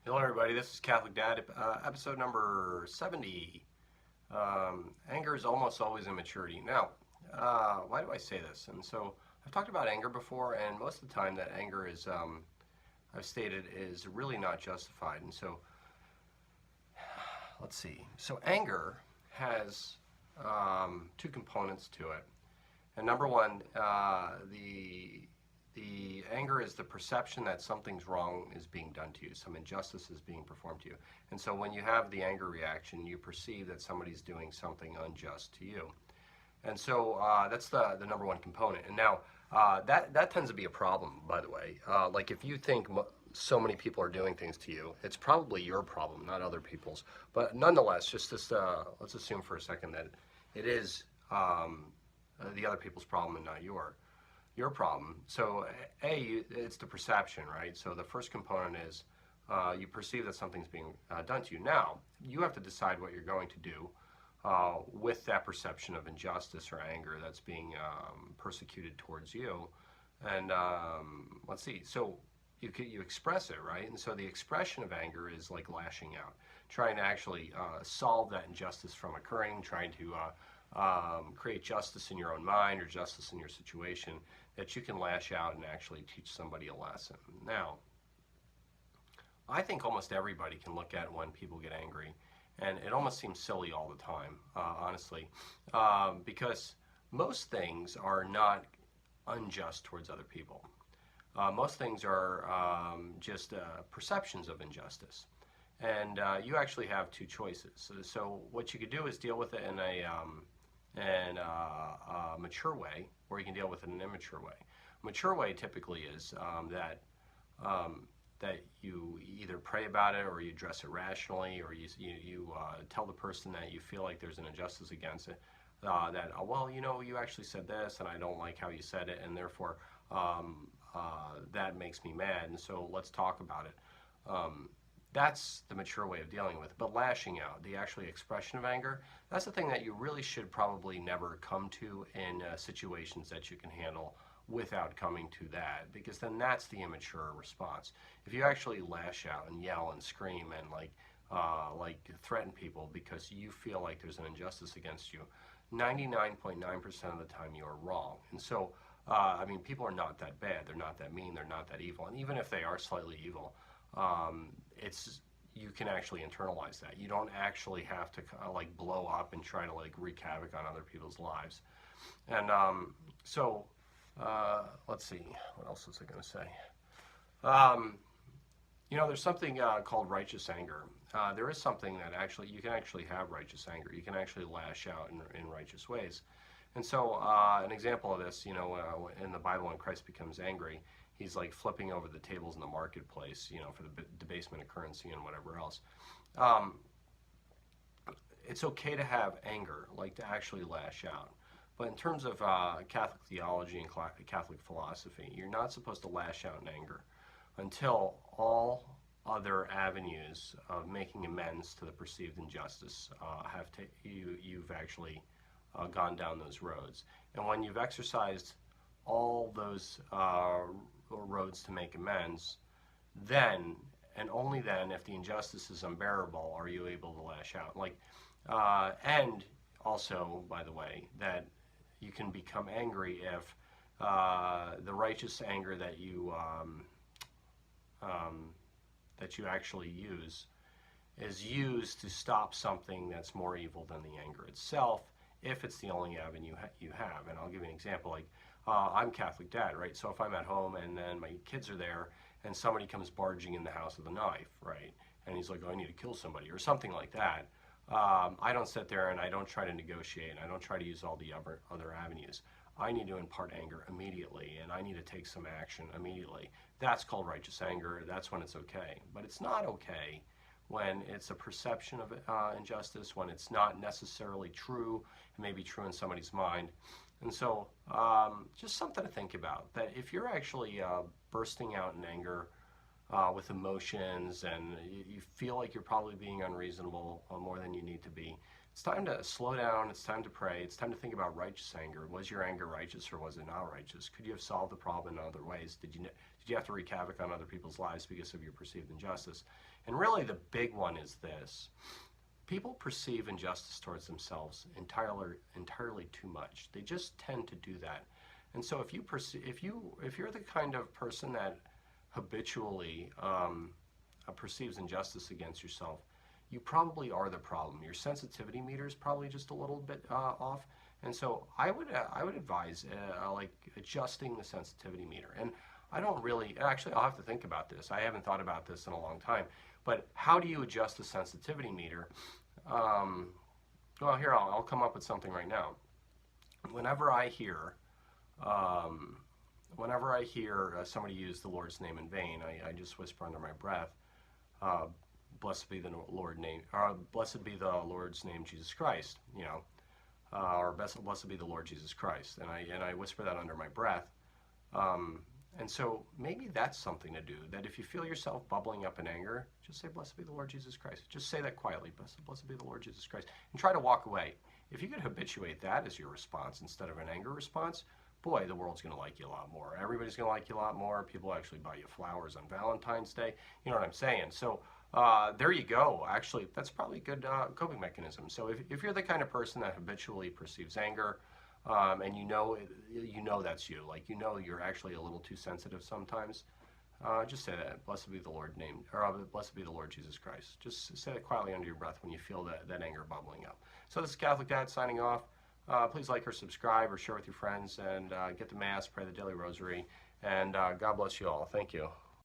Hello, everybody. This is Catholic Dad, episode number 70. Anger is almost always immaturity. Now, why do I say this? And so, I've talked about anger before, and most of the time, that anger is, I've stated, is really not justified. And so, let's see. So, anger has two components to it. And number one, the anger is the perception that something's wrong is being done to you, some injustice is being performed to you. And so when you have the anger reaction, you perceive that somebody's doing something unjust to you. And so that's the number one component. And now that tends to be a problem, by the way. Like if you think so many people are doing things to you, it's probably your problem, not other people's. But nonetheless, just this, let's assume for a second that it is the other people's problem and not your problem. So it's the perception, right? So the first component is you perceive that something's being done to you. Now, you have to decide what you're going to do with that perception of injustice or anger that's being persecuted towards you. And let's see, so you express it, right? And so the expression of anger is like lashing out, trying to actually solve that injustice from occurring, trying to create justice in your own mind or justice in your situation, that you can lash out and actually teach somebody a lesson. Now, I think almost everybody can look at when people get angry, and it almost seems silly all the time, honestly, because most things are not unjust towards other people. Most things are just perceptions of injustice. And you actually have two choices. So what you could do is deal with it in a mature way, or you can deal with it in an immature way. Mature way typically is that you either pray about it, or you address it rationally, or you tell the person that you feel like there's an injustice against it. That well, you actually said this, and I don't like how you said it, and therefore that makes me mad, and so let's talk about it. That's the mature way of dealing with it. But lashing out, the actual expression of anger, that's the thing that you really should probably never come to in situations that you can handle without coming to that, because then that's the immature response. If you actually lash out and yell and scream and like threaten people because you feel like there's an injustice against you, 99.9% of the time you are wrong. And so, I mean, people are not that bad. They're not that mean. They're not that evil. And even if they are slightly evil, you can actually internalize that. You don't actually have to like blow up and try to like wreak havoc on other people's lives. And let's see, what else was I going to say? There's something called righteous anger. There is something that actually you can actually have righteous anger. You can actually lash out in righteous ways. And so an example of this, in the Bible, when Christ becomes angry, he's like flipping over the tables in the marketplace, for the debasement of currency and whatever else. It's okay to have anger, like to actually lash out. But in terms of Catholic theology and Catholic philosophy, you're not supposed to lash out in anger until all other avenues of making amends to the perceived injustice you've actually gone down those roads. And when you've exercised all those roads to make amends, then and only then, if the injustice is unbearable, are you able to lash out. And also, by the way, that you can become angry if the righteous anger that you actually use is used to stop something that's more evil than the anger itself, if it's the only avenue you have. And I'll give you an example. Like, I'm Catholic Dad, right? So if I'm at home and then my kids are there and somebody comes barging in the house with a knife, right? And he's like, oh, I need to kill somebody or something like that. I don't sit there and I don't try to negotiate. I don't try to use all the other avenues. I need to impart anger immediately, and I need to take some action immediately. That's called righteous anger. That's when it's okay. But it's not okay when it's a perception of injustice, when it's not necessarily true. It may be true in somebody's mind. And so just something to think about, that if you're actually bursting out in anger with emotions and you feel like you're probably being unreasonable more than you need to be, It's time to slow down. It's time to pray. It's time to think about righteous anger. Was your anger righteous or was it not righteous? Could you have solved the problem in other ways? Did you have to wreak havoc on other people's lives because of your perceived injustice? And really the big one is this. People perceive injustice towards themselves entirely too much. They just tend to do that. And so if you're the kind of person that habitually perceives injustice against yourself, you probably are the problem. Your sensitivity meter is probably just a little bit off. And so I would advise like adjusting the sensitivity meter. And I don't really, actually I'll have to think about this. I haven't thought about this in a long time. But how do you adjust the sensitivity meter? Well, here, I'll come up with something right now. Whenever I hear somebody use the Lord's name in vain, I just whisper under my breath, blessed be the Lord name, blessed be the Lord's name, Jesus Christ, you know, or blessed be the Lord Jesus Christ, and I whisper that under my breath, and so maybe that's something to do. That if you feel yourself bubbling up in anger, just say, blessed be the Lord Jesus Christ. Just say that quietly, blessed be the Lord Jesus Christ, and try to walk away. If you could habituate that as your response instead of an anger response, boy, the world's going to like you a lot more. Everybody's going to like you a lot more. People actually buy you flowers on Valentine's Day. You know what I'm saying? So there you go. Actually, that's probably a good coping mechanism. So if you're the kind of person that habitually perceives anger, and you know that's you, like you're actually a little too sensitive sometimes, just say that, blessed be the Lord name, or blessed be the Lord Jesus Christ. Just say that quietly under your breath when you feel that anger bubbling up. So this is Catholic Dad signing off. Please like or subscribe or share with your friends, and get the Mass, pray the Daily Rosary, and God bless you all. Thank you.